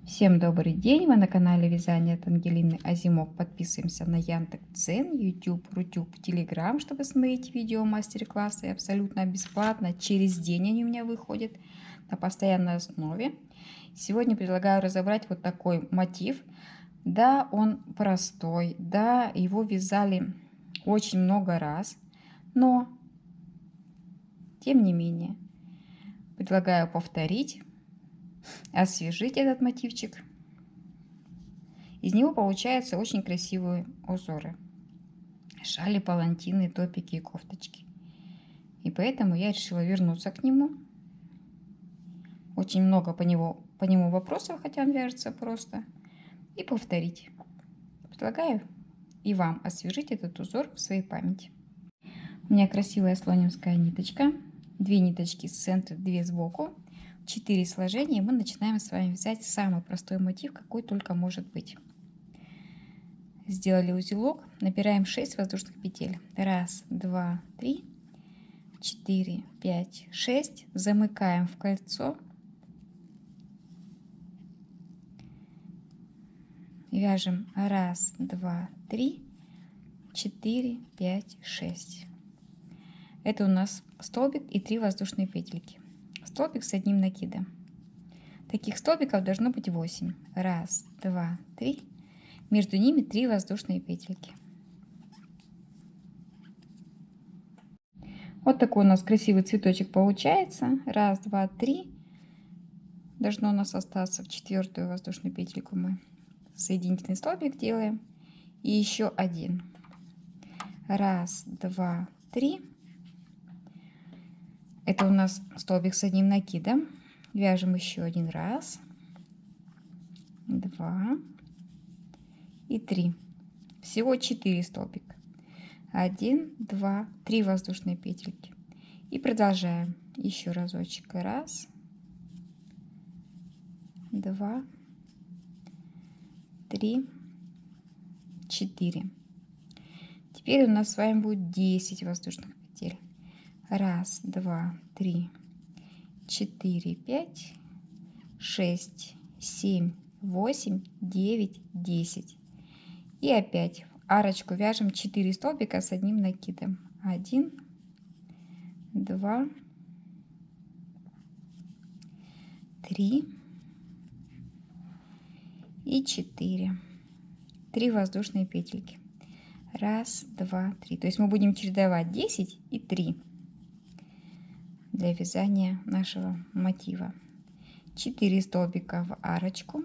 Всем добрый день! Вы на канале Вязание от Ангелины Азимок. Подписываемся на Яндекс.Дзен, YouTube, Рутюб, Telegram, чтобы смотреть видео мастер-классы абсолютно бесплатно. Через день они у меня выходят на постоянной основе. Сегодня предлагаю разобрать вот такой мотив. Да, он простой, да, его вязали очень много раз, но тем не менее предлагаю повторить, освежить этот мотивчик. Из него получаются очень красивые узоры. Шали, палантины, топики и кофточки. И поэтому я решила вернуться к нему. Очень много по нему вопросов, хотя он вяжется просто. И повторить. Предлагаю и вам освежить этот узор в своей памяти. У меня красивая слонимская ниточка. 2 ниточки с центра, 2 сбоку. 4 сложения. И мы начинаем с вами вязать самый простой мотив, какой только может быть. Сделали узелок, набираем 6 воздушных петель. 1, 2, 3, 4, 5, 6. Замыкаем в кольцо. Вяжем 1, 2, 3, 4, 5, 6. Это у нас столбик и 3 воздушные петельки. Столбик с одним накидом. Таких столбиков должно быть 8. 1, 2, 3. Между ними 3 воздушные петельки. Вот такой у нас красивый цветочек получается. 1, 2, 3. Должно у нас остаться в 4-ю воздушную петельку. Мы соединительный столбик делаем. И еще один. 1, 2, 3. Это у нас столбик с одним накидом. Вяжем еще один раз. 2 и 3. Всего 4 столбика. 1, 2, 3 воздушные петельки. И продолжаем еще разочек. 1, 2, 3, 4. Теперь у нас с вами будет 10 воздушных петель. 1, 2, 3, 4, 5, 6, 7, 8, 9, 10. И опять в арочку вяжем 4 столбика с одним накидом. 1, 2, 3 и 4. 3 воздушные петельки. 1, 2, 3. То есть мы будем чередовать 10 и 3 для вязания нашего мотива. 4 столбика в арочку.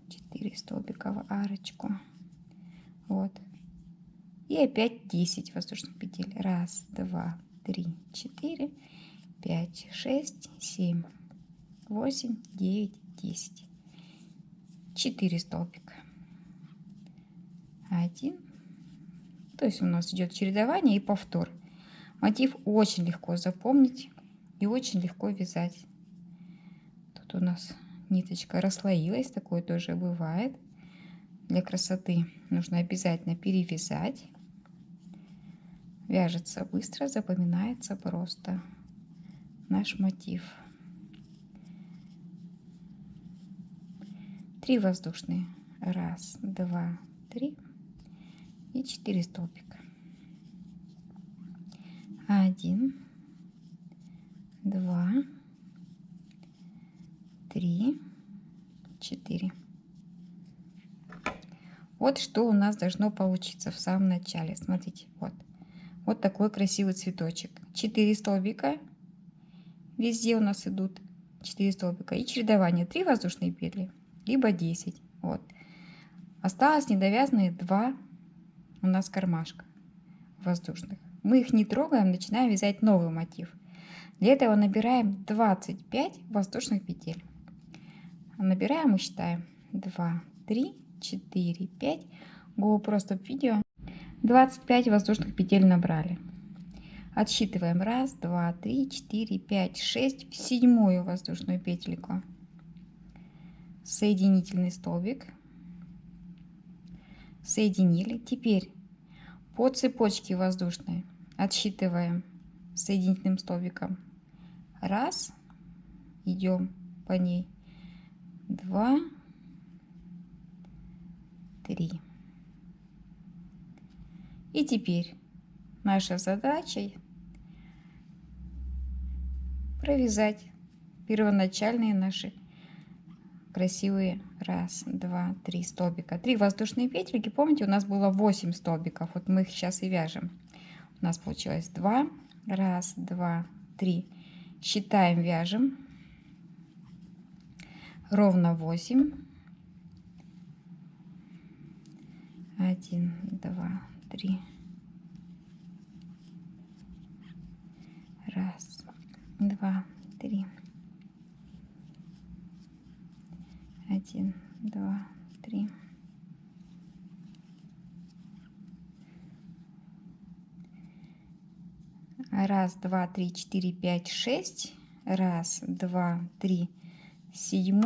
4 столбика в арочку. Вот. И опять 10 воздушных петель. 1, 2, 3, 4, 5, 6, 7, 8, 9, 10. 4 столбика. 1. То есть у нас идет чередование и повтор. Мотив очень легко запомнить и очень легко вязать. Тут у нас ниточка расслоилась, такое тоже бывает. Для красоты нужно обязательно перевязать. Вяжется быстро, запоминается просто наш мотив. 3 воздушные. 1, 2, 3 и 4 столбика. 1, 2, 3, 4. Вот что у нас должно получиться в самом начале. Смотрите, вот такой красивый цветочек. 4 столбика. Везде у нас идут 4 столбика. И чередование 3 воздушные петли, либо 10. Вот. Осталось недовязанные 2 у нас кармашка воздушных. Мы их не трогаем, начинаем вязать новый мотив. Для этого набираем 25 воздушных петель. Набираем и считаем. 2, 3, 4, 5. GoPro Stop видео. 25 воздушных петель набрали. Отсчитываем 1, 2, 3, 4, 5, 6 в 7-ю воздушную петельку. Соединительный столбик. Соединили. Теперь по цепочке воздушной отсчитываем соединительным столбиком Раз, идем по ней. 2, 3. И теперь наша задача провязать первоначальные наши красивые 1, 2, 3 столбика. 3 воздушные петельки. Помните, у нас было 8 столбиков. Вот мы их сейчас и вяжем. У нас получилось 2. 1, 2, 3. Считаем, вяжем. Ровно 8. 1, 2, 3. 1, 2, 3. 1, 2, 3. Раз, два, три, 4, 5, 6. 1, 2, 3. 7.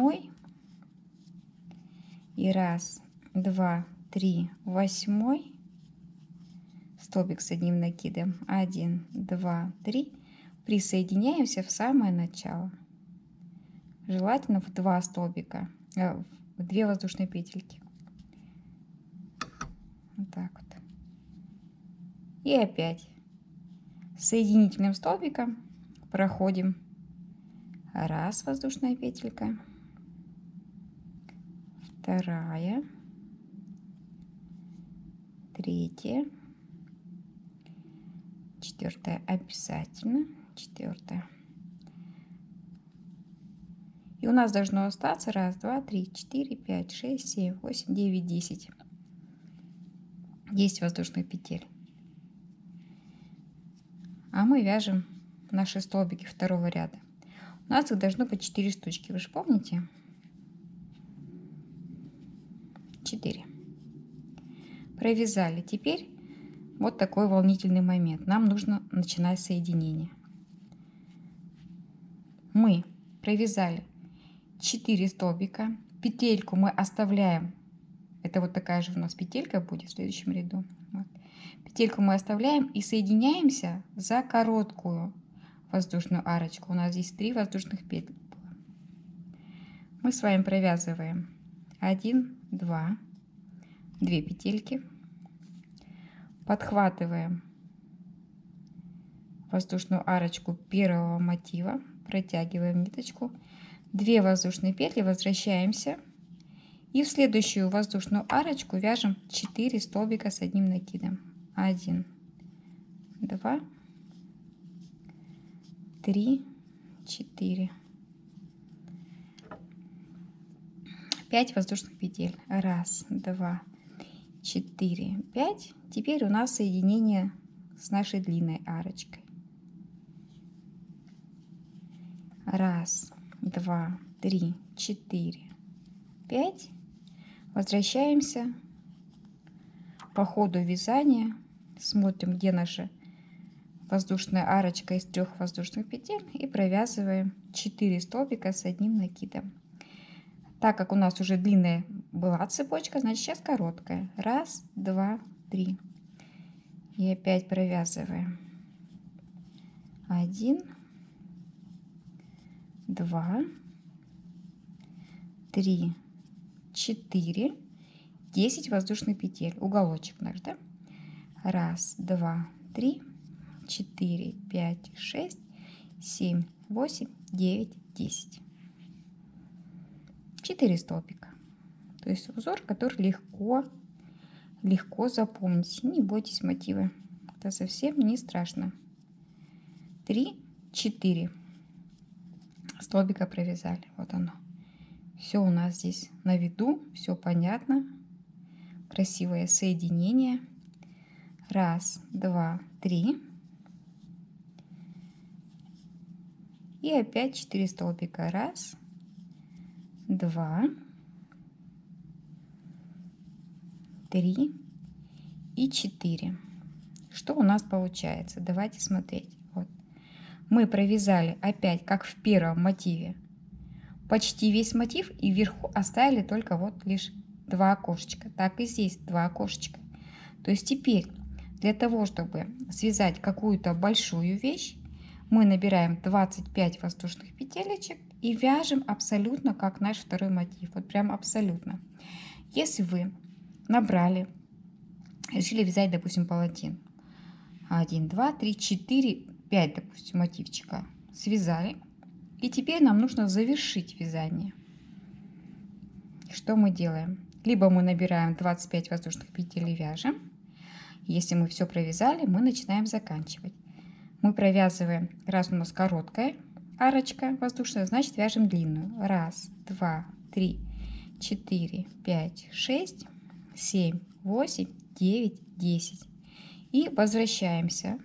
И 1, 2, 3, 8. Столбик с одним накидом. 1, 2, 3. Присоединяемся в самое начало. Желательно в 2 столбика, в 2 воздушные петельки. Вот так вот. И опять соединительным столбиком проходим. 1 воздушная петелька, 2, 3, 4 обязательно, 4. И у нас должно остаться 1, 2, 3, 4, 5, 6, 7, 8, 9, 10. 10 воздушных петель. А мы вяжем наши столбики второго ряда. У нас их должно быть 4 штучки. Вы же помните? 4. Провязали. Теперь вот такой волнительный момент. Нам нужно начинать соединение. Мы провязали 4 столбика. Петельку мы оставляем. Это вот такая же у нас петелька будет в следующем ряду. Вот. Петельку мы оставляем и соединяемся за короткую воздушную арочку. У нас здесь 3 воздушных петли. Мы с вами провязываем 1, 2, 2 петельки. Подхватываем воздушную арочку первого мотива, протягиваем ниточку, 2 воздушные петли, возвращаемся и в следующую воздушную арочку вяжем 4 столбика с одним накидом. 1, 2, 3, 4, 5 воздушных петель. 1, 2, 4, 5. Теперь у нас соединение с нашей длинной арочкой. 1, 2, 3, 4, 5. Возвращаемся по ходу вязания. Смотрим, где наша воздушная арочка из 3 воздушных петель. И провязываем 4 столбика с одним накидом. Так как у нас уже длинная была цепочка, значит сейчас короткая. 1, 2, 3. И опять провязываем 1, 2, 3, 4, 10 воздушных петель. Уголочек наш, да? 1, 2, 3, 4, 5, 6, 7, 8, 9, 10. 4 столбика. То есть узор, который легко запомнить. Не бойтесь мотива. Это совсем не страшно. 3, 4 столбика провязали. Вот оно. Все у нас здесь на виду. Все понятно. Красивое соединение. 1, 2, 3. И опять 4 столбика. 1, 2, 3 и 4. Что у нас получается? Давайте смотреть. Вот. Мы провязали опять, как в первом мотиве, почти весь мотив, и вверху оставили только вот лишь 2 окошечка. Так и здесь 2 окошечка. То есть теперь для того, чтобы связать какую-то большую вещь, мы набираем 25 воздушных петелечек и вяжем абсолютно как наш второй мотив. Вот прям абсолютно. Если вы набрали, решили вязать, допустим, палантин. 1, 2, 3, 4, 5, допустим, мотивчика. Связали. И теперь нам нужно завершить вязание. Что мы делаем? Либо мы набираем 25 воздушных петель и вяжем. Если мы все провязали, мы начинаем заканчивать. Мы провязываем, раз у нас короткая арочка воздушная, значит вяжем длинную. 1, 2, 3, 4, 5, 6, 7, 8, 9, 10. И возвращаемся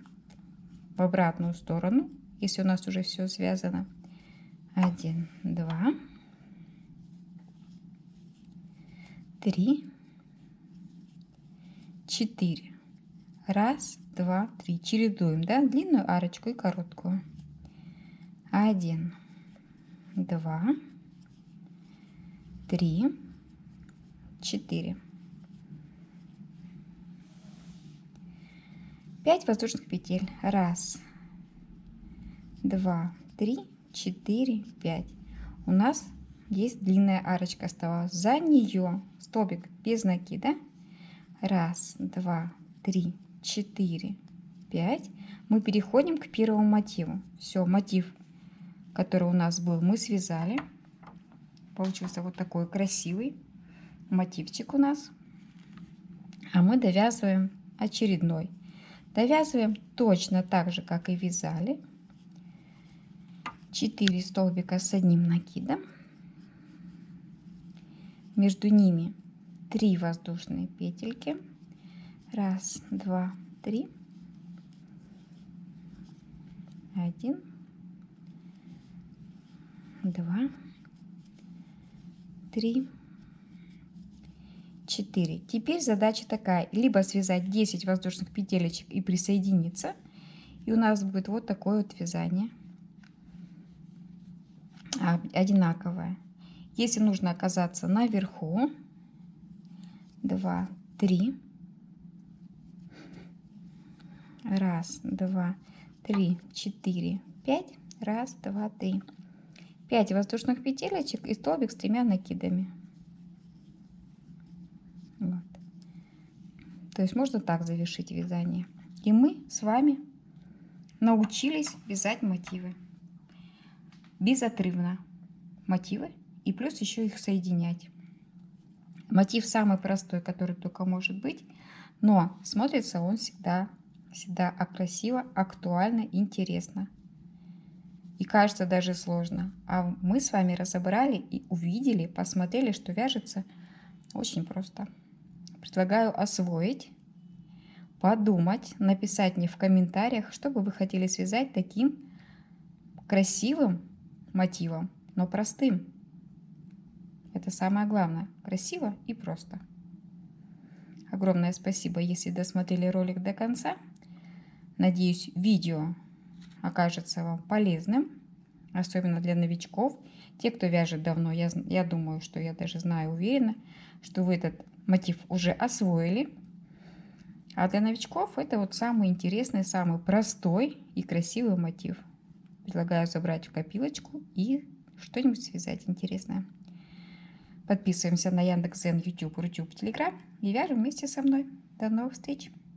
в обратную сторону, если у нас уже все связано. 1, 2, 3, 4. 1, 2, 3. Чередуем, да, длинную арочку и короткую. 1, 2, 3, 4. 5 воздушных петель. 1, 2, 3, 4, 5. У нас есть длинная арочка оставалась. За нее столбик без накида. 1, 2, 3, 4, 5. Мы переходим к первому мотиву. Все, мотив, который у нас был, мы связали. Получился вот такой красивый мотивчик у нас. А мы довязываем очередной. Довязываем точно так же, как и вязали. 4 столбика с одним накидом. Между ними 3 воздушные петельки. 1, 2, 3. 1, 2, 3, 4. Теперь задача такая: либо связать 10 воздушных петелечек и присоединиться, и у нас будет вот такое вот вязание одинаковое. Если нужно оказаться наверху, 2, 3, 1, 2, 3, 4, 5, 1, 2, 3, 5 воздушных петелечек и столбик с 3 накидами. Вот. То есть можно так завершить вязание. И мы с вами научились вязать мотивы безотрывно, мотивы, и плюс еще их соединять. Мотив самый простой, который только может быть, но смотрится он всегда красиво, актуально, интересно. И кажется даже сложно. А мы с вами разобрали и увидели, посмотрели, что вяжется очень просто. Предлагаю освоить, подумать, написать мне в комментариях, что бы вы хотели связать таким красивым мотивом, но простым. Это самое главное. Красиво и просто. Огромное спасибо, если досмотрели ролик до конца. Надеюсь, видео окажется вам полезным, особенно для новичков. Те, кто вяжет давно, я думаю, что я даже знаю, уверена, что вы этот мотив уже освоили. А для новичков это вот самый интересный, самый простой и красивый мотив. Предлагаю забрать в копилочку и что-нибудь связать интересное. Подписываемся на Яндекс.Зен, YouTube, Рутюб, Телеграм и вяжем вместе со мной. До новых встреч!